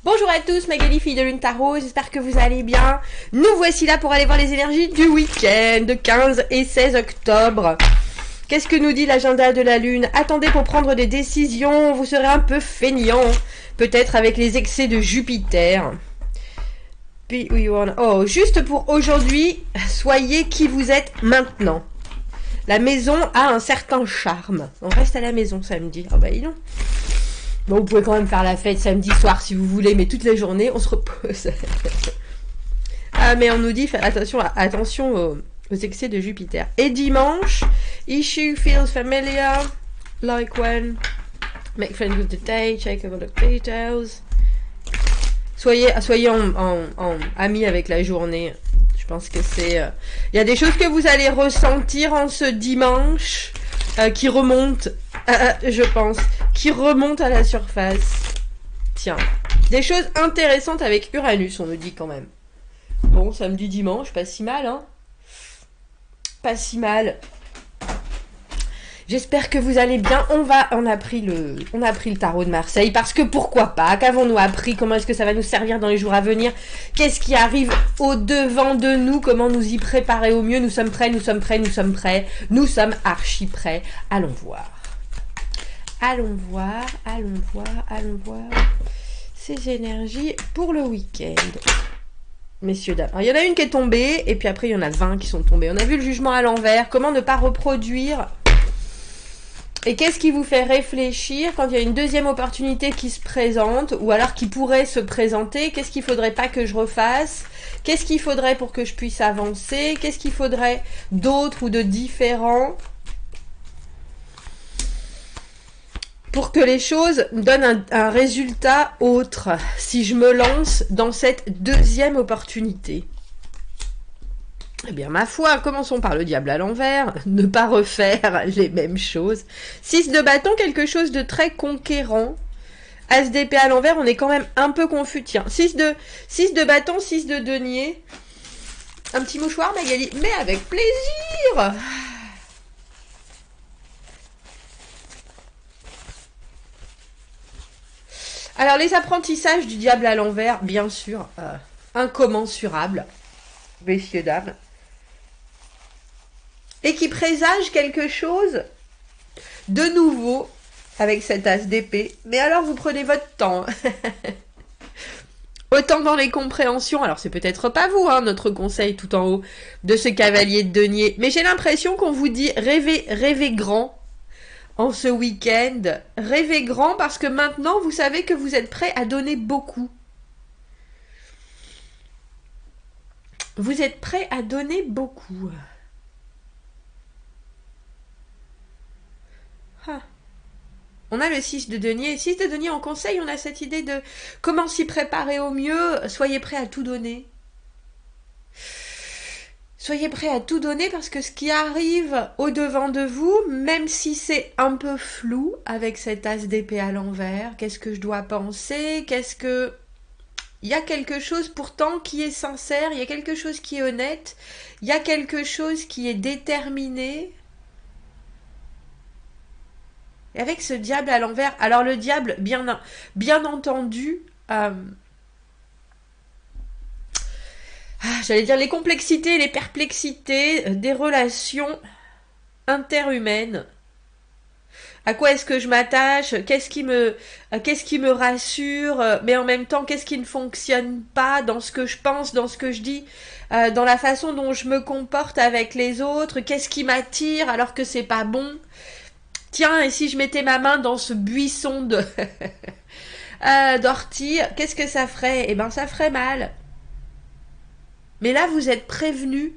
Bonjour à tous, Magali, fille de Lune Tarot, j'espère que vous allez bien. Nous voici là pour aller voir les énergies du week-end, 15 et 16 octobre. Qu'est-ce que nous dit l'agenda de la Lune? Attendez pour prendre des décisions, vous serez un peu feignant, peut-être avec les excès de Jupiter. Puis, oh, juste pour aujourd'hui, soyez qui vous êtes maintenant. La maison a un certain charme. On reste à la maison samedi. Ah bah non. Bon, vous pouvez quand même faire la fête samedi soir si vous voulez, mais toute la journée, on se repose. Ah, mais on nous dit, attention aux excès de Jupiter. Et dimanche, issue feels familiar, like when, make friends with the day, check over the details. Soyez en amis avec la journée. Je pense que c'est... Il y a des choses que vous allez ressentir en ce dimanche qui remontent, je pense, qui remontent à la surface. Tiens, des choses intéressantes avec Uranus, on nous dit quand même. Bon, samedi, dimanche, pas si mal, hein. Pas si mal. J'espère que vous allez bien. On a pris le tarot de Marseille parce que pourquoi pas? Qu'avons-nous appris? Comment est-ce que ça va nous servir dans les jours à venir? Qu'est-ce qui arrive au devant de nous? Comment nous y préparer au mieux? Nous sommes prêts, nous sommes prêts, nous sommes prêts. Nous sommes archi prêts. Allons voir. Allons voir, allons voir, allons voir ces énergies pour le week-end. Messieurs, dames. Alors, il y en a une qui est tombée et puis après il y en a 20 qui sont tombés. On a vu le jugement à l'envers. Comment ne pas reproduire? Et qu'est-ce qui vous fait réfléchir quand il y a une deuxième opportunité qui se présente ou alors qui pourrait se présenter? Qu'est-ce qu'il faudrait pas que je refasse? Qu'est-ce qu'il faudrait pour que je puisse avancer? Qu'est-ce qu'il faudrait d'autre ou de différent pour que les choses donnent un résultat autre si je me lance dans cette deuxième opportunité? Eh bien, ma foi, commençons par le diable à l'envers, ne pas refaire les mêmes choses. 6 de bâton, quelque chose de très conquérant. As d'épée à l'envers, on est quand même un peu confus. Tiens, 6 de bâton, 6 de denier. Un petit mouchoir, Magali, mais avec plaisir. Alors, les apprentissages du diable à l'envers, bien sûr, incommensurables, messieurs, dames. Et qui présage quelque chose de nouveau avec cet as d'épée. Mais alors, vous prenez votre temps. Autant dans les compréhensions, alors c'est peut-être pas vous, hein, notre conseil tout en haut de ce cavalier de denier, mais j'ai l'impression qu'on vous dit rêvez grand en ce week-end. Rêvez grand parce que maintenant, vous savez que vous êtes prêt à donner beaucoup. Vous êtes prêt à donner beaucoup. On a le 6 de denier. 6 de denier en conseil, on a cette idée de comment s'y préparer au mieux. Soyez prêts à tout donner. Soyez prêts à tout donner parce que ce qui arrive au-devant de vous, même si c'est un peu flou avec cet as d'épée à l'envers, qu'est-ce que je dois penser? Il y a quelque chose pourtant qui est sincère, il y a quelque chose qui est honnête, il y a quelque chose qui est déterminé. Et avec ce diable à l'envers, alors le diable, bien entendu, j'allais dire les complexités, les perplexités des relations interhumaines. À quoi est-ce que je m'attache? Qu'est-ce qui me rassure? Mais en même temps, qu'est-ce qui ne fonctionne pas dans ce que je pense, dans ce que je dis, dans la façon dont je me comporte avec les autres? Qu'est-ce qui m'attire alors que c'est pas bon? Tiens, et si je mettais ma main dans ce buisson d'ortie, qu'est-ce que ça ferait? Eh ben, ça ferait mal. Mais là, vous êtes prévenus.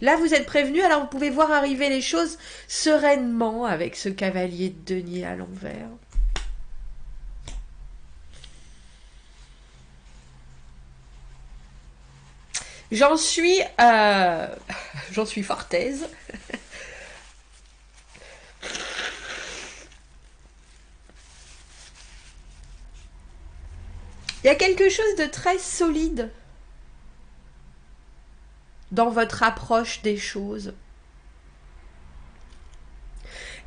Là, vous êtes prévenus, alors vous pouvez voir arriver les choses sereinement avec ce cavalier de denier à l'envers. J'en suis fort aise. Il y a quelque chose de très solide dans votre approche des choses.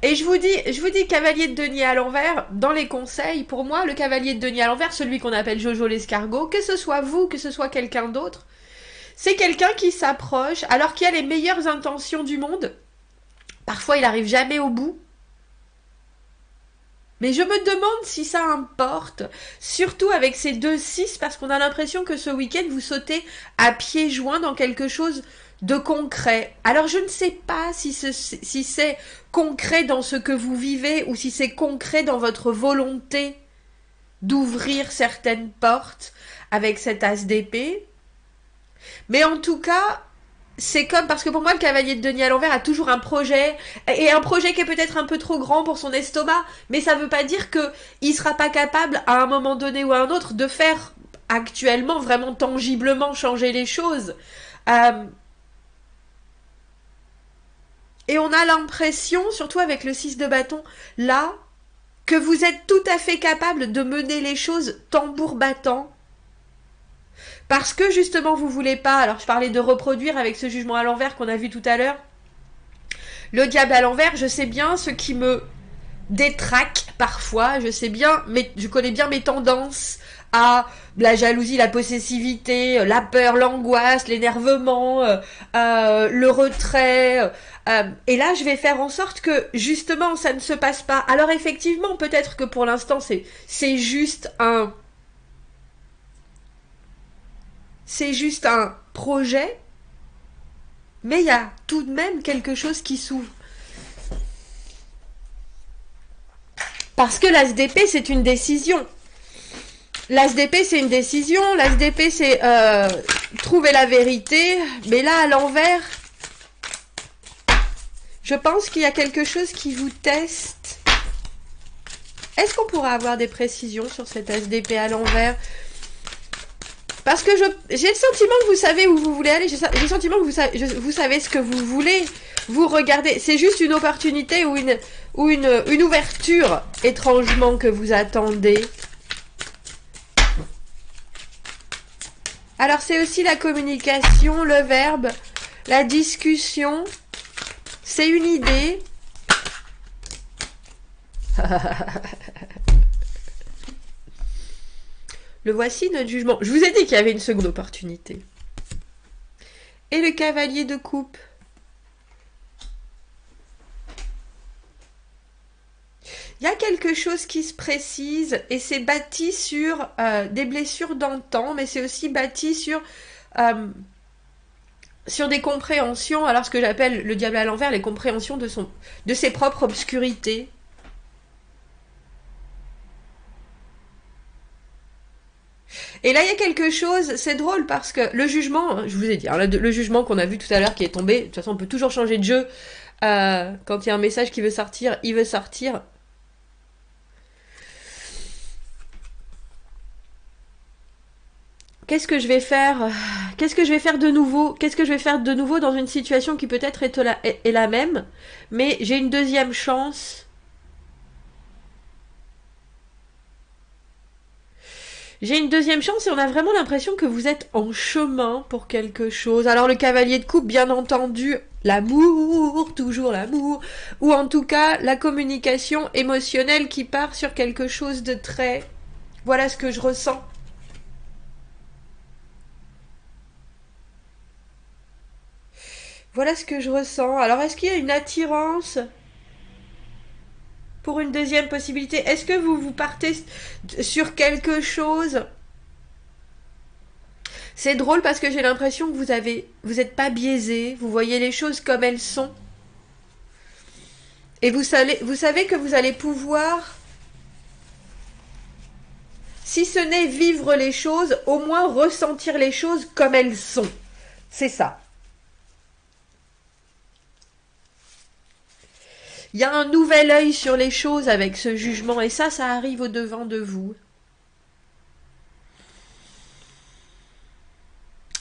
Et je vous dis cavalier de denier à l'envers, dans les conseils, pour moi, le cavalier de denier à l'envers, celui qu'on appelle Jojo l'escargot, que ce soit vous, que ce soit quelqu'un d'autre, c'est quelqu'un qui s'approche, alors qu'il a les meilleures intentions du monde. Parfois, il n'arrive jamais au bout. Mais je me demande si ça importe, surtout avec ces 2-6, parce qu'on a l'impression que ce week-end, vous sautez à pieds joints dans quelque chose de concret. Alors je ne sais pas si c'est concret dans ce que vous vivez ou si c'est concret dans votre volonté d'ouvrir certaines portes avec cet as d'épée. Mais en tout cas, c'est comme, parce que pour moi, le cavalier de denier à l'envers a toujours un projet, et un projet qui est peut-être un peu trop grand pour son estomac, mais ça veut pas dire qu'il sera pas capable, à un moment donné ou à un autre, de faire actuellement, vraiment tangiblement changer les choses. Et on a l'impression, surtout avec le 6 de bâton, là, que vous êtes tout à fait capable de mener les choses tambour battant, parce que justement vous voulez pas, alors je parlais de reproduire avec ce jugement à l'envers qu'on a vu tout à l'heure, le diable à l'envers, je sais bien ce qui me détraque parfois, je sais bien, mais je connais bien mes tendances à la jalousie, la possessivité, la peur, l'angoisse, l'énervement, le retrait, et là je vais faire en sorte que justement ça ne se passe pas. Alors effectivement, peut-être que pour l'instant c'est juste un projet, mais il y a tout de même quelque chose qui s'ouvre. Parce que l'as d'épée, c'est une décision. L'as d'épée, c'est une décision. L'as d'épée, c'est trouver la vérité. Mais là, à l'envers, je pense qu'il y a quelque chose qui vous teste. Est-ce qu'on pourra avoir des précisions sur cet as d'épée à l'envers ? Parce que j'ai le sentiment que vous savez où vous voulez aller. J'ai le sentiment que vous savez ce que vous voulez. Vous regardez. C'est juste une opportunité ou une ouverture, étrangement, que vous attendez. Alors, c'est aussi la communication, le verbe, la discussion. C'est une idée. Le voici, notre jugement. Je vous ai dit qu'il y avait une seconde opportunité. Et le cavalier de coupe. Il y a quelque chose qui se précise et c'est bâti sur des blessures d'antan, mais c'est aussi bâti sur des compréhensions, alors ce que j'appelle le diable à l'envers, les compréhensions de ses propres obscurités. Et là, il y a quelque chose, c'est drôle parce que le jugement, je vous ai dit, hein, le jugement qu'on a vu tout à l'heure qui est tombé, de toute façon, on peut toujours changer de jeu. Quand il y a un message qui veut sortir, il veut sortir. Qu'est-ce que je vais faire ? Qu'est-ce que je vais faire de nouveau ? Qu'est-ce que je vais faire de nouveau dans une situation qui peut-être est la même, mais j'ai une deuxième chance. J'ai une deuxième chance et on a vraiment l'impression que vous êtes en chemin pour quelque chose. Alors le cavalier de coupe, bien entendu, l'amour, toujours l'amour, ou en tout cas la communication émotionnelle qui part sur quelque chose de très... Voilà ce que je ressens. Voilà ce que je ressens. Alors est-ce qu'il y a une attirance pour une deuxième possibilité? Est-ce que vous partez sur quelque chose? C'est drôle parce que j'ai l'impression que vous n'êtes pas biaisé, vous voyez les choses comme elles sont. Et vous savez que vous allez pouvoir, si ce n'est vivre les choses, au moins ressentir les choses comme elles sont. C'est ça. Il y a un nouvel œil sur les choses avec ce jugement, et ça arrive au-devant de vous.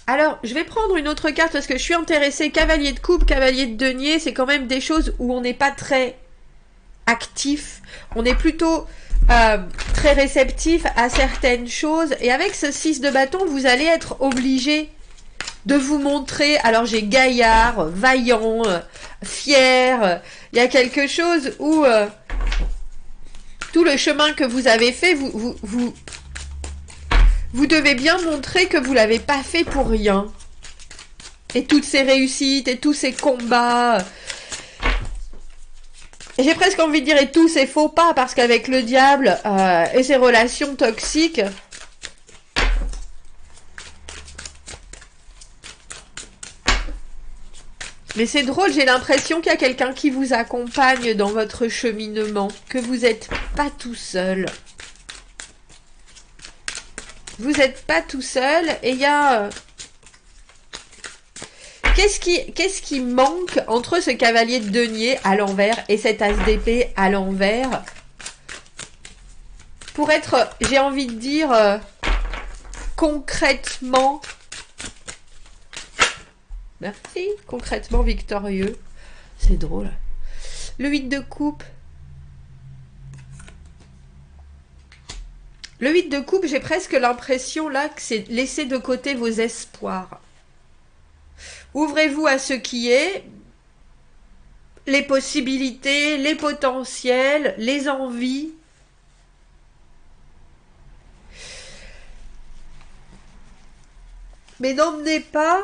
Alors, je vais prendre une autre carte parce que je suis intéressée. Cavalier de coupe, cavalier de denier, c'est quand même des choses où on n'est pas très actif. On est plutôt très réceptif à certaines choses. Et avec ce 6 de bâton, vous allez être obligé de vous montrer, alors j'ai gaillard, vaillant, fier, il y a quelque chose où tout le chemin que vous avez fait, vous devez bien montrer que vous l'avez pas fait pour rien. Et toutes ces réussites, et tous ces combats. Et j'ai presque envie de dire et tous ces faux pas, parce qu'avec le diable et ses relations toxiques, mais c'est drôle, j'ai l'impression qu'il y a quelqu'un qui vous accompagne dans votre cheminement, que vous n'êtes pas tout seul. Vous n'êtes pas tout seul, et il y a... Qu'est-ce qui manque entre ce cavalier de denier à l'envers et cet as d'épée à l'envers pour être, j'ai envie de dire, concrètement... Merci, concrètement victorieux. C'est drôle. Le 8 de coupe. Le 8 de coupe, j'ai presque l'impression là que c'est laisser de côté vos espoirs. Ouvrez-vous à ce qui est, les possibilités, les potentiels, les envies. Mais n'emmenez pas...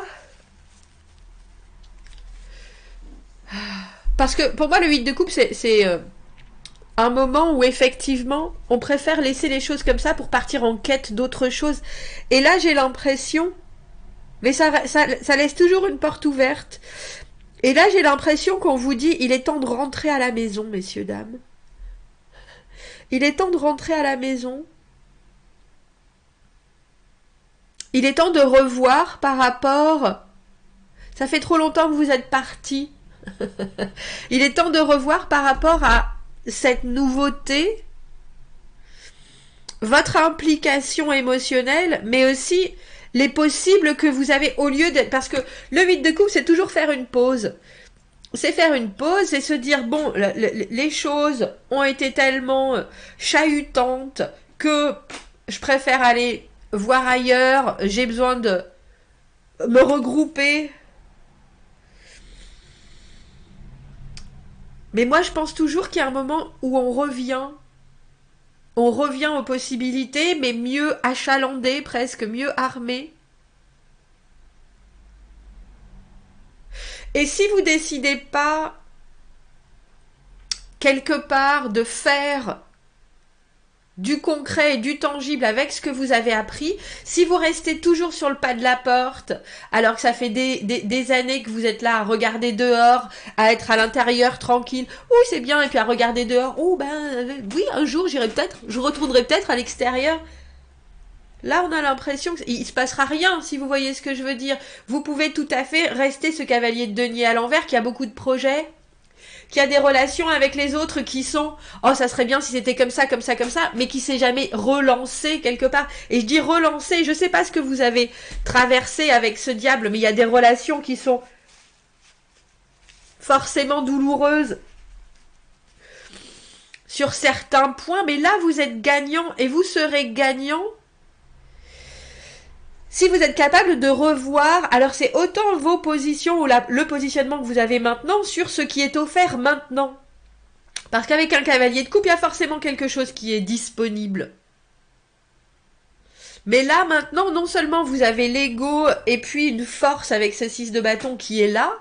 Parce que pour moi, le 8 de coupe, c'est un moment où effectivement, on préfère laisser les choses comme ça pour partir en quête d'autre chose. Et là, j'ai l'impression... Mais ça laisse toujours une porte ouverte. Et là, j'ai l'impression qu'on vous dit, il est temps de rentrer à la maison, messieurs, dames. Il est temps de rentrer à la maison. Il est temps de revoir par rapport... Ça fait trop longtemps que vous êtes partis. Il est temps de revoir par rapport à cette nouveauté, votre implication émotionnelle, mais aussi... les possibles que vous avez au lieu d'être... Parce que le 8 de coupe, c'est toujours faire une pause. C'est faire une pause et se dire, bon, les choses ont été tellement chahutantes que je préfère aller voir ailleurs, j'ai besoin de me regrouper. Mais moi, je pense toujours qu'il y a un moment où on revient aux possibilités, mais mieux achalandé, presque mieux armé. Et si vous décidez pas quelque part de faire du concret et du tangible avec ce que vous avez appris, si vous restez toujours sur le pas de la porte, alors que ça fait des années que vous êtes là à regarder dehors, à être à l'intérieur tranquille, oui c'est bien, et puis à regarder dehors, oh ben oui un jour j'irai peut-être, je retournerai peut-être à l'extérieur. Là, on a l'impression qu'il se passera rien, si vous voyez ce que je veux dire. Vous pouvez tout à fait rester ce cavalier de denier à l'envers qui a beaucoup de projets, qui a des relations avec les autres qui sont « Oh, ça serait bien si c'était comme ça, comme ça, comme ça », mais qui s'est jamais relancé quelque part. Et je dis relancé, je sais pas ce que vous avez traversé avec ce diable, mais il y a des relations qui sont forcément douloureuses sur certains points, mais là, vous êtes gagnant et vous serez gagnant si vous êtes capable de revoir, alors c'est autant vos positions ou le positionnement que vous avez maintenant sur ce qui est offert maintenant. Parce qu'avec un cavalier de coupe, il y a forcément quelque chose qui est disponible. Mais là, maintenant, non seulement vous avez l'ego et puis une force avec ce 6 de bâton qui est là,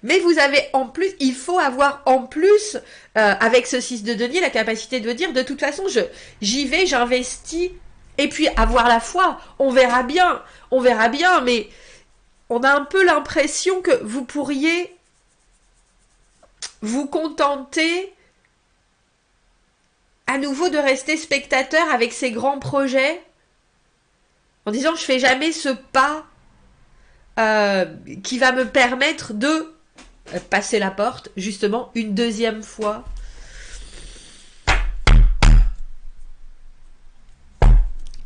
mais vous avez en plus, il faut avoir en plus, avec ce 6 de denier, la capacité de dire, de toute façon, j'y vais, j'investis. Et puis avoir la foi, on verra bien, mais on a un peu l'impression que vous pourriez vous contenter à nouveau de rester spectateur avec ces grands projets, en disant je fais jamais ce pas qui va me permettre de passer la porte, justement, une deuxième fois.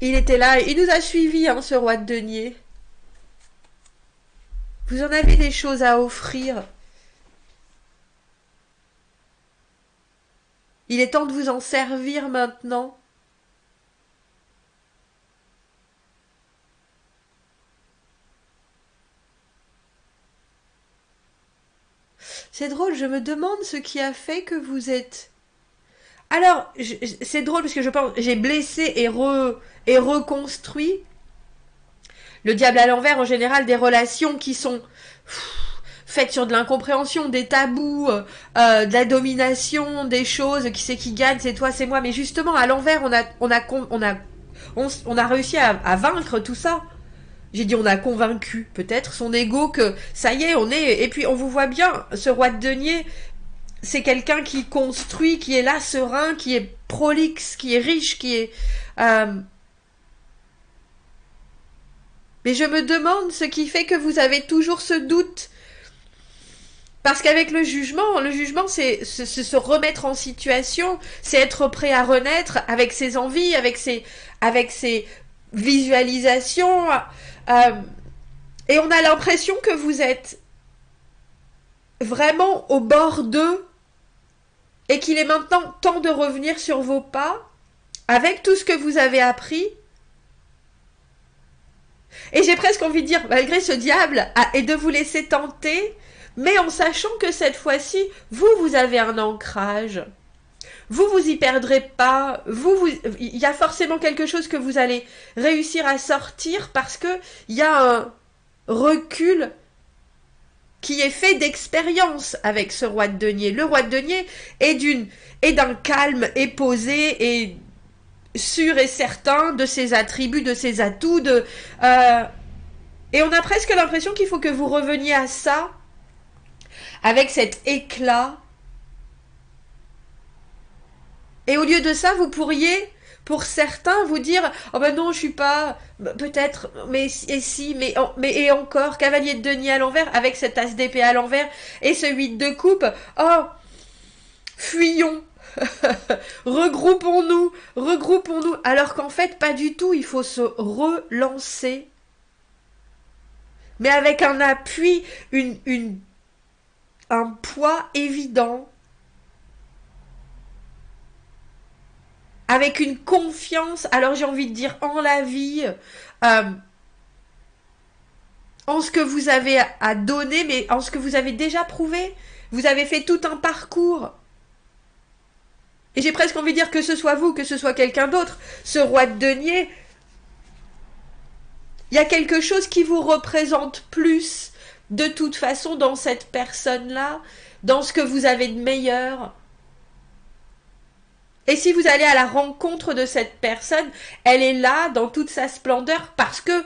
Il était là, il nous a suivis, hein, ce roi de denier. Vous en avez des choses à offrir. Il est temps de vous en servir maintenant. C'est drôle, je me demande ce qui a fait que vous êtes... Alors, c'est drôle parce que je pense, j'ai blessé et reconstruit. Le diable à l'envers, en général, des relations qui sont faites sur de l'incompréhension, des tabous, de la domination, des choses, qui c'est qui gagne, c'est toi, c'est moi. Mais justement, à l'envers, on a réussi à vaincre tout ça. J'ai dit on a convaincu peut-être son ego que ça y est, on est... Et puis on vous voit bien, ce roi de denier, c'est quelqu'un qui construit, qui est là serein, qui est prolixe, qui est riche, qui est... Mais je me demande ce qui fait que vous avez toujours ce doute. Parce qu'avec le jugement, c'est se remettre en situation, c'est être prêt à renaître avec ses envies, avec ses visualisations. Et on a l'impression que vous êtes vraiment au bord d'eux et qu'il est maintenant temps de revenir sur vos pas avec tout ce que vous avez appris. Et j'ai presque envie de dire, malgré ce diable, et de vous laisser tenter, mais en sachant que cette fois-ci, vous avez un ancrage. Vous y perdrez pas. Il y a forcément quelque chose que vous allez réussir à sortir parce que il y a un recul qui est fait d'expérience avec ce roi de denier. Le roi de denier est d'un calme, est posé, et sûr et certain de ses attributs, de ses atouts, et on a presque l'impression qu'il faut que vous reveniez à ça, avec cet éclat. Et au lieu de ça, vous pourriez, pour certains, vous dire « Oh ben non, je suis pas... Peut-être, mais et si, mais et encore, cavalier de denier à l'envers, avec cet as d'épée à l'envers, et ce 8 de coupe. Oh, fuyons. Regroupons-nous. Alors qu'en fait, pas du tout, il faut se relancer. Mais avec un appui, un poids évident. Avec une confiance, alors j'ai envie de dire, en la vie, en ce que vous avez à donner, mais en ce que vous avez déjà prouvé. Vous avez fait tout un parcours. Et j'ai presque envie de dire que ce soit vous, que ce soit quelqu'un d'autre, ce roi de denier, il y a quelque chose qui vous représente plus, de toute façon, dans cette personne-là, dans ce que vous avez de meilleur. Et si vous allez à la rencontre de cette personne, elle est là dans toute sa splendeur parce que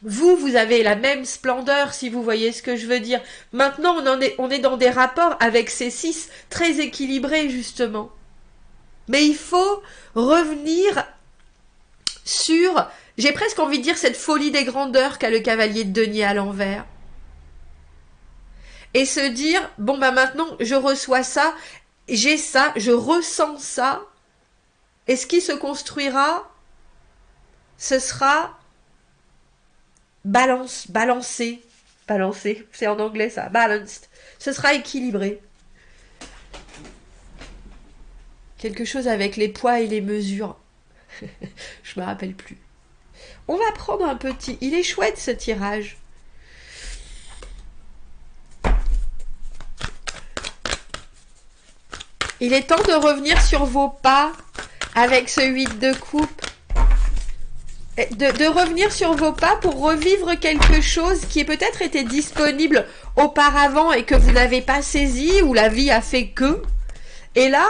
vous avez la même splendeur, si vous voyez ce que je veux dire. Maintenant, on est dans des rapports avec ces 6 très équilibrés, justement. Mais il faut revenir sur, j'ai presque envie de dire, cette folie des grandeurs qu'a le cavalier de denier à l'envers. Et se dire, bon ben maintenant, je reçois ça, j'ai ça, je ressens ça, et ce qui se construira, ce sera balancé, c'est en anglais ça, balanced, ce sera équilibré. Quelque chose avec les poids et les mesures. Je me rappelle plus. On va prendre un petit... Il est chouette ce tirage. Il est temps de revenir sur vos pas avec ce 8 de coupe. De revenir sur vos pas pour revivre quelque chose qui peut-être été disponible auparavant et que vous n'avez pas saisi ou la vie a fait que. Et là,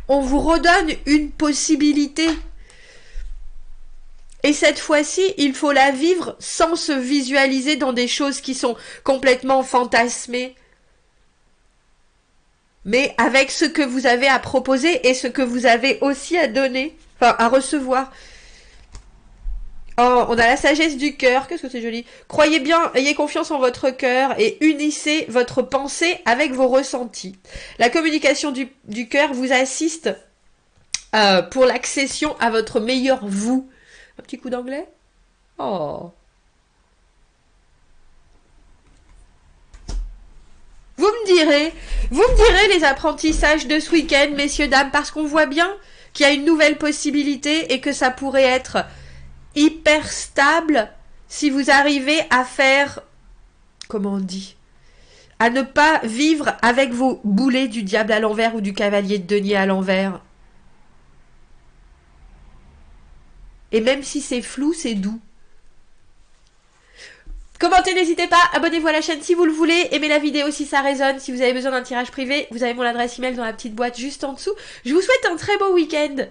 on vous redonne une possibilité. Et cette fois-ci, il faut la vivre sans se visualiser dans des choses qui sont complètement fantasmées. Mais avec ce que vous avez à proposer et ce que vous avez aussi à donner, enfin à recevoir. Oh, on a la sagesse du cœur, qu'est-ce que c'est joli. Croyez bien, ayez confiance en votre cœur et unissez votre pensée avec vos ressentis. La communication du cœur vous assiste pour l'accession à votre meilleur vous. Un petit coup d'anglais. Oh. Vous me direz les apprentissages de ce week-end, messieurs, dames, parce qu'on voit bien qu'il y a une nouvelle possibilité et que ça pourrait être hyper stable si vous arrivez à faire, comment on dit, À ne pas vivre avec vos boulets du diable à l'envers ou du cavalier de denier à l'envers. Et même si c'est flou, c'est doux. Commentez, n'hésitez pas, abonnez-vous à la chaîne si vous le voulez, aimez la vidéo si ça résonne, si vous avez besoin d'un tirage privé, vous avez mon adresse email dans la petite boîte juste en dessous. Je vous souhaite un très beau week-end,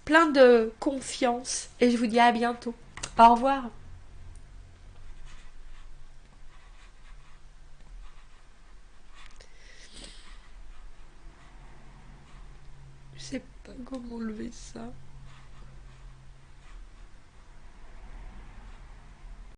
plein de confiance, et je vous dis à bientôt. Au revoir. Je sais pas comment lever ça.